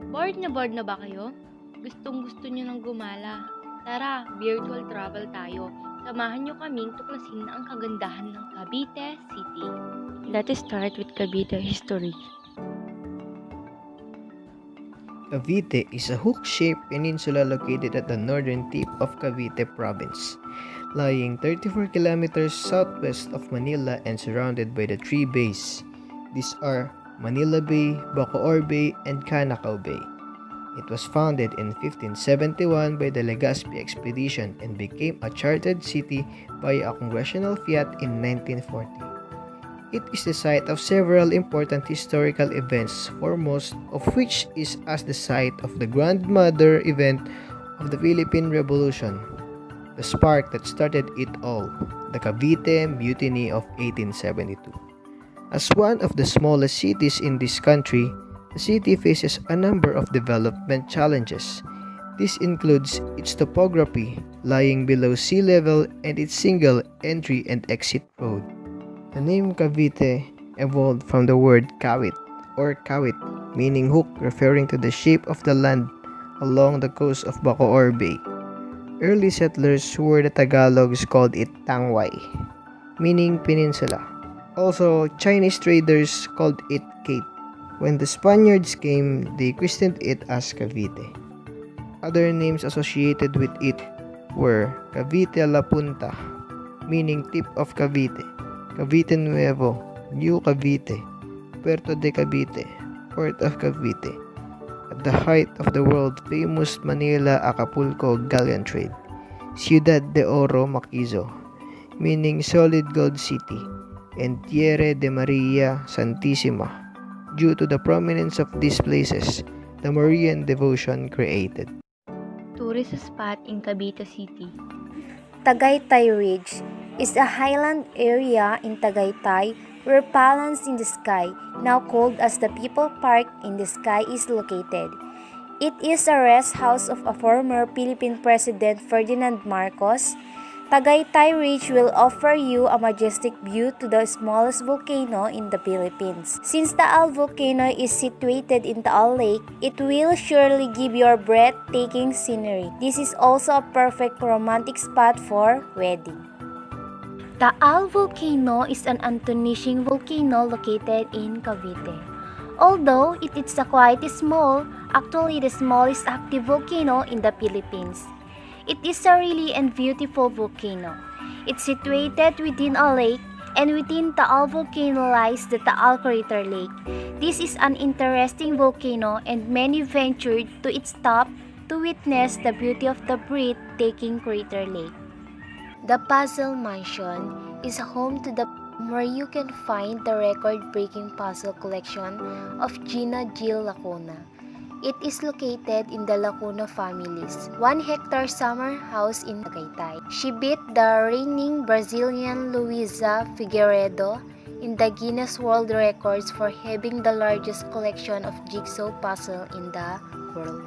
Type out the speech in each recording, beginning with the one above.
Bored na ba kayo? Gustong-gusto nyo ng gumala? Tara, virtual travel tayo. Samahan nyo kaming tuklasin ang kagandahan ng Cavite City. Let us start with Cavite history. Cavite is a hook-shaped peninsula located at the northern tip of Cavite province, lying 34 kilometers southwest of Manila and surrounded by the three bays. These are Manila Bay, Bacoor Bay, and Canacao Bay. It was founded in 1571 by the Legazpi expedition and became a chartered city by a congressional fiat in 1940. It is the site of several important historical events, foremost of which is as the site of the grandmother event of the Philippine Revolution, the spark that started it all, the Cavite Mutiny of 1872. As one of the smallest cities in this country, the city faces a number of development challenges. This includes its topography, lying below sea level, and its single entry and exit road. The name Cavite evolved from the word kawit or kawit, meaning hook, referring to the shape of the land along the coast of Bacoor Bay. Early settlers who were the Tagalogs called it Tangway, meaning peninsula. Also, Chinese traders called it Cape. When the Spaniards came, they christened it as Cavite. Other names associated with it were Cavite La Punta, meaning tip of Cavite, Cavite Nuevo, New Cavite, Puerto de Cavite, Port of Cavite, at the height of the world-famous Manila-Acapulco galleon trade, Ciudad de Oro Maquizo, meaning solid gold city, and Tierra de Maria Santissima. Due to the prominence of these places, the Marian devotion created. Tourist spot in Cavite City. Tagaytay Ridge is a highland area in Tagaytay where Palans in the Sky, now called as the People Park in the Sky, is located. It is a rest house of a former Philippine President Ferdinand Marcos. Tagaytay Ridge will offer you a majestic view to the smallest volcano in the Philippines. Since Taal volcano is situated in Taal Lake, it will surely give you a breathtaking scenery. This is also a perfect romantic spot for wedding. Taal volcano is an astonishing volcano located in Cavite. Although it is quite small, actually the smallest active volcano in the Philippines. It is a really and beautiful volcano. It's situated within a lake, and within Taal volcano lies the Taal Crater Lake. This is an interesting volcano, and many ventured to its top to witness the beauty of the breathtaking crater lake. The Puzzle Mansion is home to the where you can find the record-breaking puzzle collection of Gina Jill Lacuna. It is located in the Lacuna family's 1-hectare summer house in Tagaytay. She beat the reigning Brazilian Luisa Figueiredo in the Guinness World Records for having the largest collection of jigsaw puzzle in the world.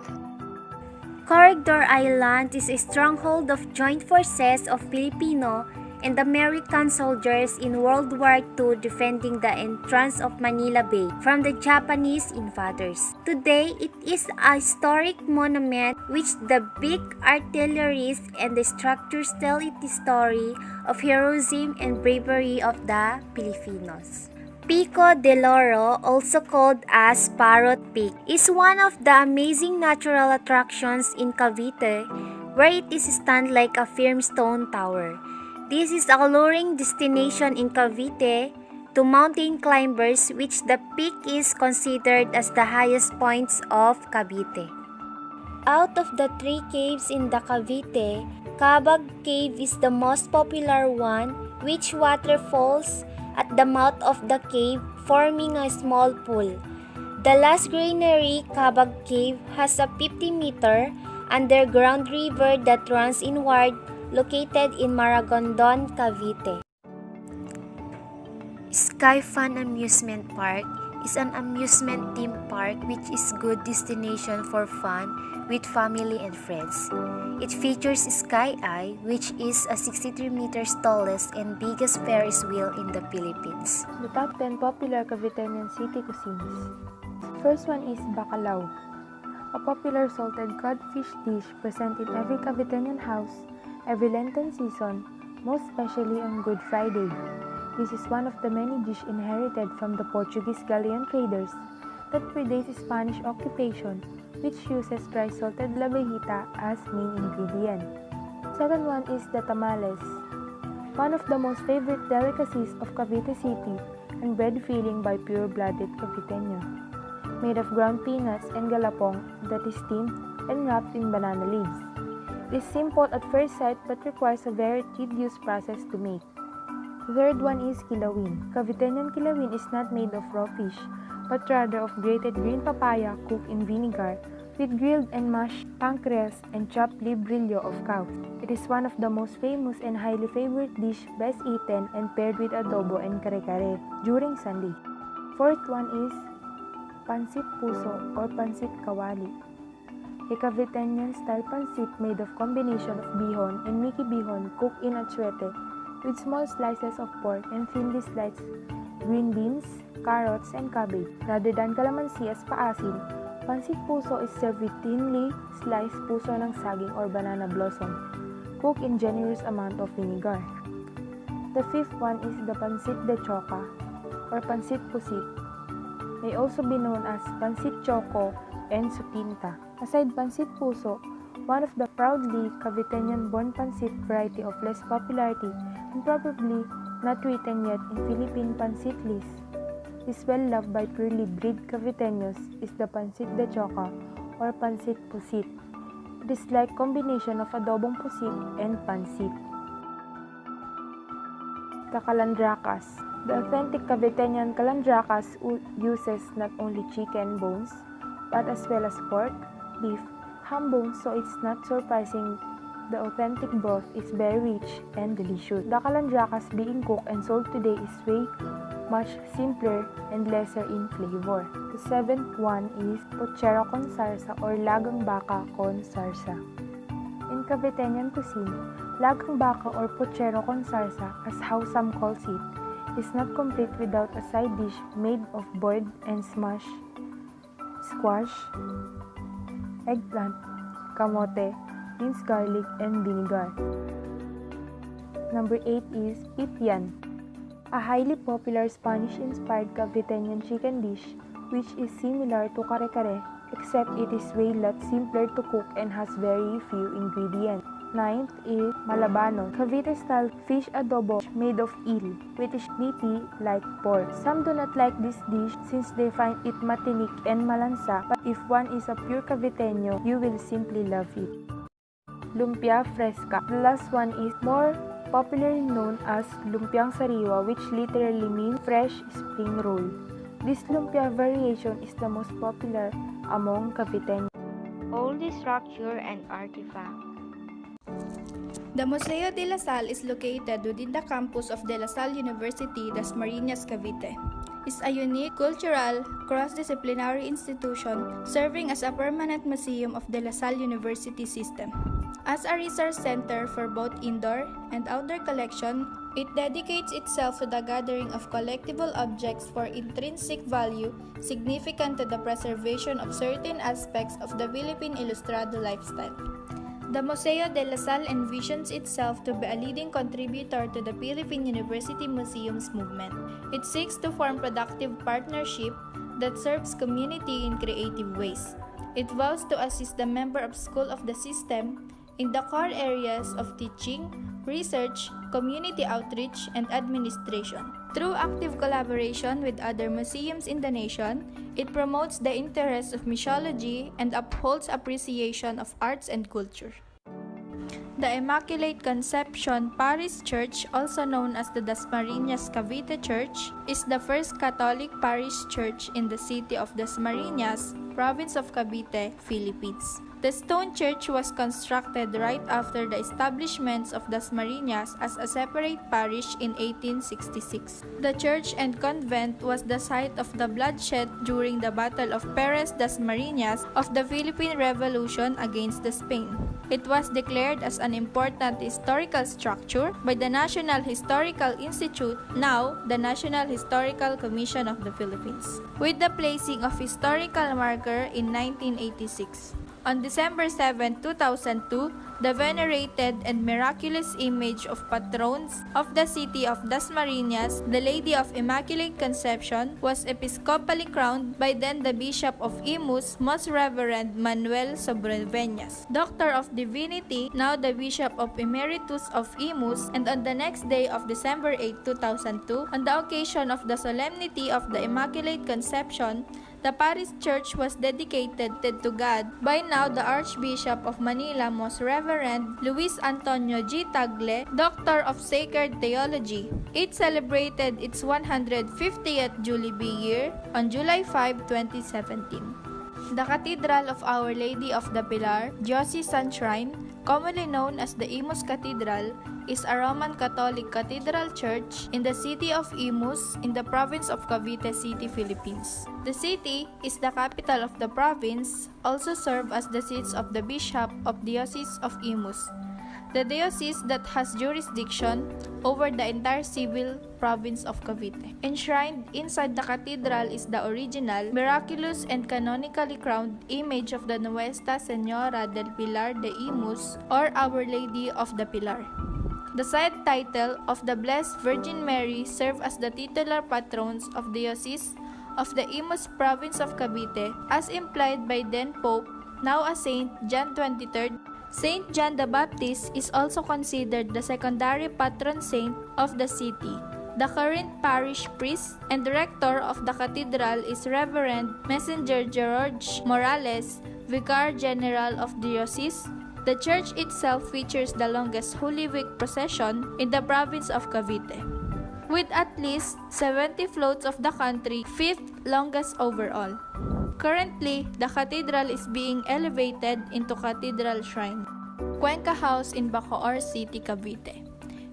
Corregidor Island is a stronghold of joint forces of Filipino and American soldiers in World War II defending the entrance of Manila Bay from the Japanese invaders. Today, it is a historic monument which the big artillery and the structures tell its story of heroism and bravery of the Filipinos. Pico del Oro, also called as Parrot Peak, is one of the amazing natural attractions in Cavite, where it is stand like a firm stone tower. This is a alluring destination in Cavite to mountain climbers, which the peak is considered as the highest points of Cavite. Out of the 3 caves in the Cavite, Cabag Cave is the most popular one, which water falls at the mouth of the cave, forming a small pool. The last granary, Cabag Cave, has a 50-meter underground river that runs inward, located in Maragondon, Cavite. Sky Fun Amusement Park is an amusement theme park which is good destination for fun with family and friends. It features Sky Eye, which is a 63 meters tallest and biggest Ferris wheel in the Philippines. The top 10 popular Caviteñan city cuisines. First one is bacalao. a popular salted codfish dish present in every Caviteñan house every Lenten season, most especially on Good Friday. This is one of the many dishes inherited from the Portuguese galleon traders that predates Spanish occupation, which uses dry salted labahita as main ingredient. Second one is the tamales, one of the most favorite delicacies of Cavite City and bread filling by pure-blooded Caviteño, made of ground peanuts and galapong that is steamed and wrapped in banana leaves. It is simple at first sight but requires a very tedious process to make. The third one is kilawin. Caviteñan kilawin is not made of raw fish, but rather of grated green papaya cooked in vinegar with grilled and mashed pancreas and chopped librillo of cow. It is one of the most famous and highly favorite dish best eaten and paired with adobo and kare-kare during Sunday. Fourth one is pansit puso or pansit kawali. A Caviteñan style pansit made of combination of bihon and miki bihon cooked in atsuete with small slices of pork and thinly sliced green beans, carrots, and cabbage. Rather than calamansi as paasin, pansit puso is served with thinly sliced puso ng saging or banana blossom, cooked in generous amount of vinegar. The fifth one is the pansit de choca or pansit pusit, may also be known as pansit choco and supinta. Aside pansit puso, one of the proudly Caviteñan-born pansit variety of less popularity and probably not written yet in Philippine pansit list is well loved by purely bred Caviteños is the pansit de choca or pansit pusit. It is like combination of adobong pusit and pansit. The calandracas. The authentic Caviteñan calandracas uses not only chicken bones but as well as pork, beef, ham bones, so it's not surprising the authentic broth is very rich and delicious. The calandracas being cooked and sold today is way much simpler and lesser in flavor. The seventh one is pochero con salsa or lagang baka con salsa. In Caviteñan cuisine, lagang baka or pochero con salsa, as how some calls it, is not complete without a side dish made of boiled and smashed squash, eggplant, kamote, minced garlic, and vinegar. Number 8 is pipian, a highly popular Spanish-inspired Caviteñan chicken dish which is similar to kare-kare except it is way lot simpler to cook and has very few ingredients. Ninth is malabano, Cavite-style fish adobo made of eel, which is meaty like pork. Some do not like this dish since they find it matinik and malansa, but if one is a pure Caviteño, you will simply love it. Lumpia fresca. The last one is more popularly known as lumpiang sariwa, which literally means fresh spring roll. This lumpia variation is the most popular among Caviteños. Oldest structure and artifact. The Museo de la Salle is located within the campus of De La Salle University, Dasmariñas, Cavite. It's a unique, cultural, cross-disciplinary institution serving as a permanent museum of De La Salle University system. As a research center for both indoor and outdoor collection, it dedicates itself to the gathering of collectible objects for intrinsic value significant to the preservation of certain aspects of the Philippine Ilustrado lifestyle. The Museo de la Salle envisions itself to be a leading contributor to the Philippine University Museums movement. It seeks to form productive partnership that serves community in creative ways. It vows to assist the member of school of the system in the core areas of teaching, research, community outreach, and administration. Through active collaboration with other museums in the nation, it promotes the interests of missiology and upholds appreciation of arts and culture. The Immaculate Conception Parish Church, also known as the Dasmariñas Cavite Church, is the first Catholic parish church in the city of Dasmariñas, province of Cavite, Philippines. The stone church was constructed right after the establishments of Dasmariñas as a separate parish in 1866. The church and convent was the site of the bloodshed during the Battle of Perez Dasmariñas of the Philippine Revolution against the Spain. It was declared as an important historical structure by the National Historical Institute, now the National Historical Commission of the Philippines, with the placing of historical marker in 1986. On December 7, 2002, the venerated and miraculous image of patrons of the city of Dasmariñas, the Lady of Immaculate Conception, was episcopally crowned by then the Bishop of Imus, Most Reverend Manuel Sobreveñas, Doctor of Divinity, now the Bishop of Emeritus of Imus, and on the next day of December 8, 2002, on the occasion of the Solemnity of the Immaculate Conception, the parish church was dedicated to God by now the Archbishop of Manila, Most Reverend Luis Antonio G. Tagle, Doctor of Sacred Theology. It celebrated its 150th Jubilee year on July 5, 2017. The Cathedral of Our Lady of the Pilar, Diocesan Shrine, commonly known as the Imus Cathedral, is a Roman Catholic cathedral church in the city of Imus in the province of Cavite City, Philippines. The city is the capital of the province, also serves as the seat of the Bishop of Diocese of Imus, the diocese that has jurisdiction over the entire civil province of Cavite. Enshrined inside the cathedral is the original, miraculous and canonically crowned image of the Nuestra Señora del Pilar de Imus, or Our Lady of the Pilar. The side title of the Blessed Virgin Mary serve as the titular patrons of Diocese of the Imus province of Cavite, as implied by then Pope, now a Saint, John 23rd. Saint John the Baptist is also considered the secondary patron saint of the city. The current parish priest and director of the cathedral is Reverend Messenger George Morales, Vicar General of Diocese. The church itself features the longest Holy Week procession in the province of Cavite, with at least 70 floats of the country, fifth longest overall. Currently, the cathedral is being elevated into cathedral shrine. Cuenca House in Bacoor City, Cavite.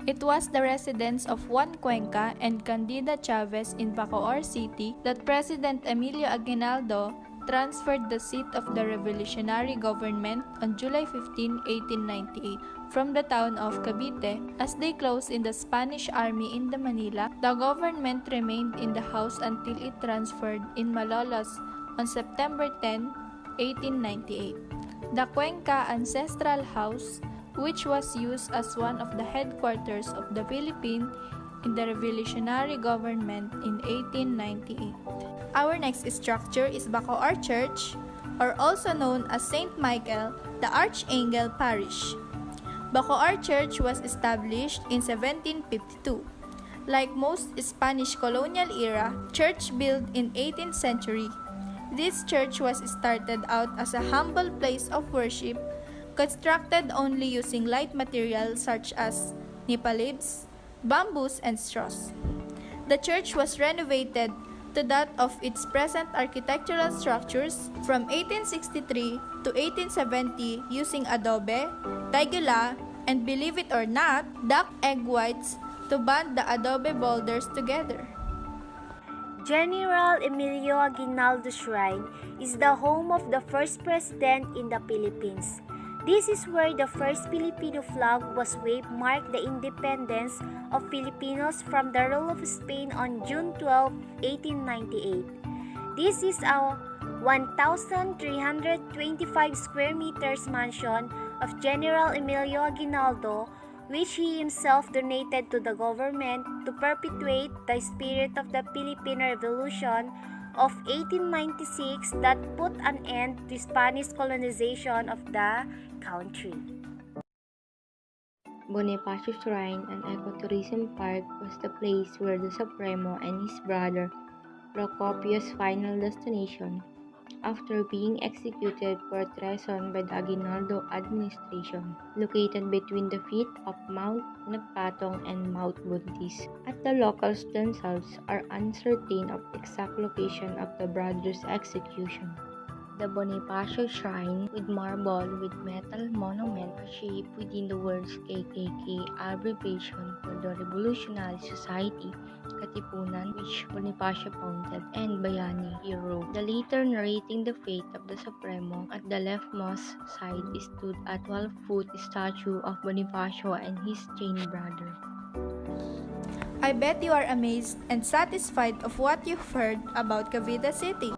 It was the residence of Juan Cuenca and Candida Chavez in Bacoor City that President Emilio Aguinaldo transferred the seat of the revolutionary government on July 15, 1898 from the town of Cavite. As they closed in the Spanish army in the Manila, the government remained in the house until it transferred in Malolos on September 10, 1898. The Cuenca Ancestral House, which was used as one of the headquarters of the Philippines in the revolutionary government in 1898. Our next structure is Bacoor Church, or also known as St. Michael, the Archangel Parish. Bacoor Church was established in 1752. Like most Spanish colonial era church built in 18th century, this church was started out as a humble place of worship, constructed only using light materials such as nipalibs, bamboos, and straws. The church was renovated to that of its present architectural structures from 1863 to 1870 using adobe, tegula, and believe it or not, duck egg whites to bond the adobe boulders together. General Emilio Aguinaldo Shrine is the home of the first president in the Philippines. This is where the first Filipino flag was waved, marked the independence of Filipinos from the rule of Spain on June 12, 1898. This is a 1,325 square meters mansion of General Emilio Aguinaldo, which he himself donated to the government to perpetuate the spirit of the Philippine Revolution of 1896 that put an end to Spanish colonization of the country. Bonifacio Shrine, an ecotourism park, was the place where the Supremo and his brother Procopio's final destination, after being executed for treason by the Aguinaldo administration, located between the feet of Mount Nagpatong and Mount Buntis. At the locals themselves are uncertain of the exact location of the brothers' execution. the Bonifacio Shrine with marble with metal monument shaped within the words KKK, abbreviation for the Revolutionary Society Katipunan, which Bonifacio founded, and Bayani Hero, the later narrating the fate of the Supremo. At the leftmost side stood a 12-foot statue of Bonifacio and his chain brother. I bet you are amazed and satisfied of what you've heard about Cavite City.